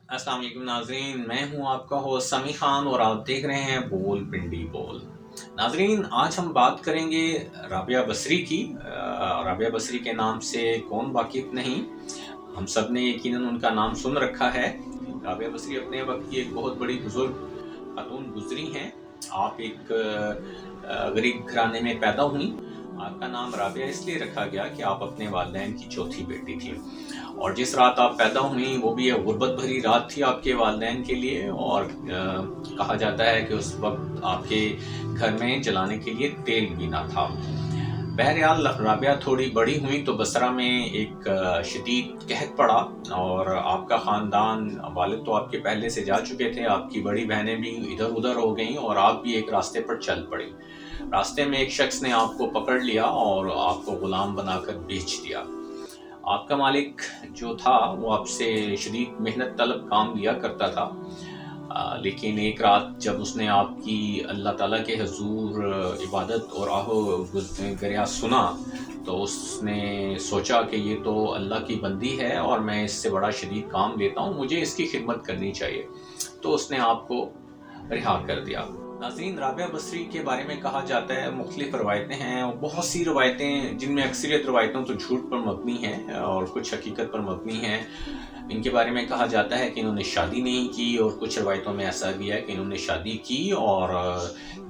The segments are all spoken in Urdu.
السلام علیکم ناظرین، میں ہوں آپ کا ہوسٹ سمیع خان اور آپ دیکھ رہے ہیں بول پنڈی بول۔ ناظرین، آج ہم بات کریں گے رابعہ بصری کی۔ رابعہ بصری کے نام سے کون واقف نہیں، ہم سب نے یقیناً ان کا نام سن رکھا ہے۔ رابعہ بصری اپنے وقت کی ایک بہت بڑی بزرگ خاتون گزری ہیں۔ آپ ایک غریب گھرانے میں پیدا ہوئیں۔ آپ کا نام رابعہ اس لیے رکھا گیا کہ آپ اپنے والدین کی چوتھی بیٹی تھی، اور جس رات آپ پیدا ہوئیں وہ بھی ایک غربت بھری رات تھی آپ کے والدین کے لیے، اور کہا جاتا ہے کہ اس وقت آپ کے گھر میں جلانے کے لیے تیل بھی نہ تھا۔ بہرحال رابعہ تھوڑی بڑی ہوئی تو بصرہ میں ایک شدید قحط پڑا، اور آپ کا خاندان، والد تو آپ کے پہلے سے جا چکے تھے، آپ کی بڑی بہنیں بھی ادھر ادھر ہو گئیں، اور آپ بھی ایک راستے پر چل پڑی۔ راستے میں ایک شخص نے آپ کو پکڑ لیا اور آپ کو غلام بنا کر بیچ دیا۔ آپ کا مالک جو تھا وہ آپ سے شدید محنت طلب کام لیا کرتا تھا، لیکن ایک رات جب اس نے آپ کی اللہ تعالیٰ کے حضور عبادت اور آہ و گریہ سنا تو اس نے سوچا کہ یہ تو اللہ کی بندی ہے اور میں اس سے بڑا شدید کام لیتا ہوں، مجھے اس کی خدمت کرنی چاہیے، تو اس نے آپ کو رہا کر دیا۔ ناظرین، رابعہ بصری کے بارے میں کہا جاتا ہے، مختلف روایتیں ہیں، اور بہت سی روایتیں جن میں اکثریت روایتوں تو جھوٹ پر مبنی ہیں اور کچھ حقیقت پر مبنی ہیں۔ ان کے بارے میں کہا جاتا ہے کہ انہوں نے شادی نہیں کی، اور کچھ روایتوں میں ایسا بھی ہے کہ انہوں نے شادی کی اور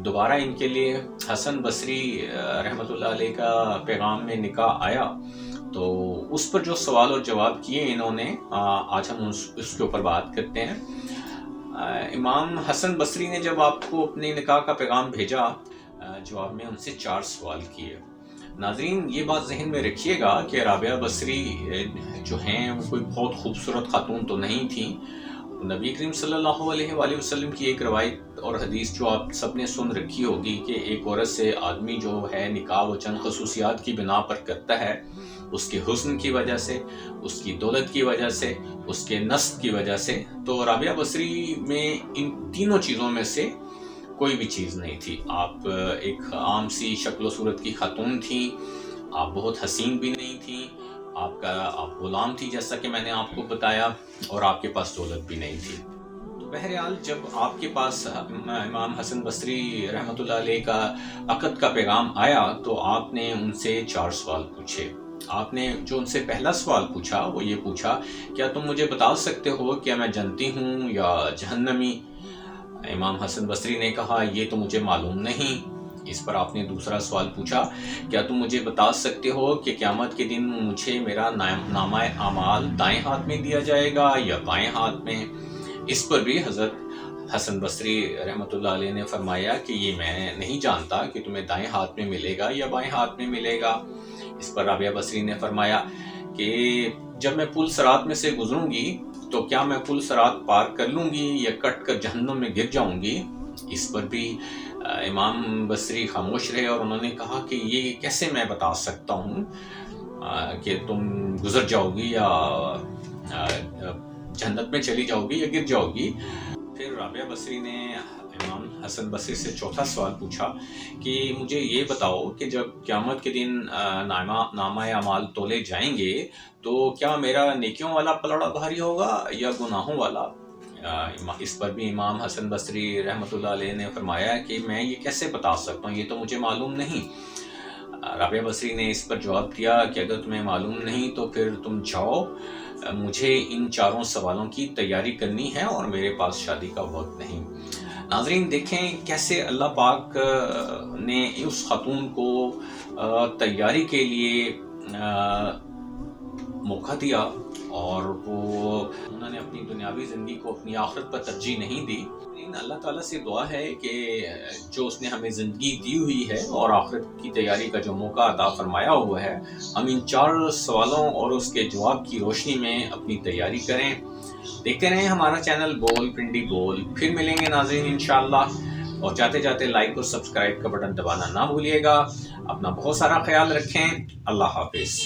دوبارہ ان کے لیے حسن بصری رحمۃ اللہ علیہ کا پیغام میں نکاح آیا، تو اس پر جو سوال اور جواب کیے انہوں نے، آج ہم اس کے اوپر بات کرتے ہیں۔ امام حسن بصری نے جب آپ کو اپنے نکاح کا پیغام بھیجا، جواب میں ان سے 4 سوال کیے۔ ناظرین، یہ بات ذہن میں رکھیے گا کہ رابعہ بصری جو ہیں وہ کوئی بہت خوبصورت خاتون تو نہیں تھیں۔ نبی کریم صلی اللہ علیہ وآلہ وسلم کی ایک روایت اور حدیث جو آپ سب نے سن رکھی ہوگی کہ ایک عورت سے آدمی جو ہے نکاح وہ چند خصوصیات کی بنا پر کرتا ہے، اس کے حسن کی وجہ سے، اس کی دولت کی وجہ سے، اس کے نسب کی وجہ سے۔ تو رابعہ بصری میں ان تینوں چیزوں میں سے کوئی بھی چیز نہیں تھی۔ آپ ایک عام سی شکل و صورت کی خاتون تھیں، آپ بہت حسین بھی نہیں تھیں، آپ غلام تھی جیسا کہ میں نے آپ کو بتایا، اور آپ کے پاس دولت بھی نہیں تھی۔ تو بہرحال جب آپ کے پاس امام حسن بصری رحمۃ اللہ علیہ کا عقد کا پیغام آیا تو آپ نے ان سے 4 سوال پوچھے۔ آپ نے جو ان سے پہلا سوال پوچھا وہ یہ پوچھا، کیا تم مجھے بتا سکتے ہو کیا میں جنتی ہوں یا جہنمی؟ امام حسن بصری نے کہا، یہ تو مجھے معلوم نہیں۔ اس پر آپ نے دوسرا سوال پوچھا، کیا تم مجھے بتا سکتے ہو کہ قیامت کے دن مجھے میرا نامہ اعمال دائیں ہاتھ میں دیا جائے گا یا بائیں ہاتھ میں؟ اس پر بھی حضرت حسن بصری رحمۃ اللہ علیہ نے فرمایا کہ یہ میں نہیں جانتا کہ تمہیں دائیں ہاتھ میں ملے گا یا بائیں ہاتھ میں ملے گا۔ اس پر رابعہ بصری نے فرمایا کہ جب میں پل صراط میں سے گزروں گی تو کیا میں پل صراط پار کر لوں گی یا کٹ کر جہنم میں گر جاؤں گی؟ اس پر بھی امام بصری خاموش رہے، اور انہوں نے کہا کہ یہ کیسے میں بتا سکتا ہوں کہ تم گزر جاؤ گی یا جنت میں چلی جاؤ گی یا گر جاؤ گی۔ پھر رابعہ بصری نے امام حسن بصری سے چوتھا سوال پوچھا کہ مجھے یہ بتاؤ کہ جب قیامت کے دن نامہ اعمال تولے جائیں گے تو کیا میرا نیکیوں والا پلڑا بھاری ہوگا یا گناہوں والا؟ اس پر بھی امام حسن بصری رحمۃ اللہ علیہ نے فرمایا کہ میں یہ کیسے بتا سکتا ہوں، یہ تو مجھے معلوم نہیں۔ رابعہ بصری نے اس پر جواب دیا کہ اگر تمہیں معلوم نہیں تو پھر تم جاؤ، مجھے ان 4 سوالوں کی تیاری کرنی ہے اور میرے پاس شادی کا وقت نہیں۔ ناظرین، دیکھیں کیسے اللہ پاک نے اس خاتون کو تیاری کے لیے موقع دیا، اور انہوں نے اپنی دنیاوی زندگی کو اپنی آخرت پر ترجیح نہیں دی۔ لیکن اللہ تعالیٰ سے دعا ہے کہ جو اس نے ہمیں زندگی دی ہوئی ہے اور آخرت کی تیاری کا جو موقع عطا فرمایا ہوا ہے، ہم ان 4 سوالوں اور اس کے جواب کی روشنی میں اپنی تیاری کریں۔ دیکھتے رہیں ہمارا چینل بول پنڈی بول۔ پھر ملیں گے ناظرین انشاءاللہ، اور جاتے جاتے لائک اور سبسکرائب کا بٹن دبانا نہ بھولیے گا۔ اپنا بہت سارا خیال رکھیں۔ اللہ حافظ۔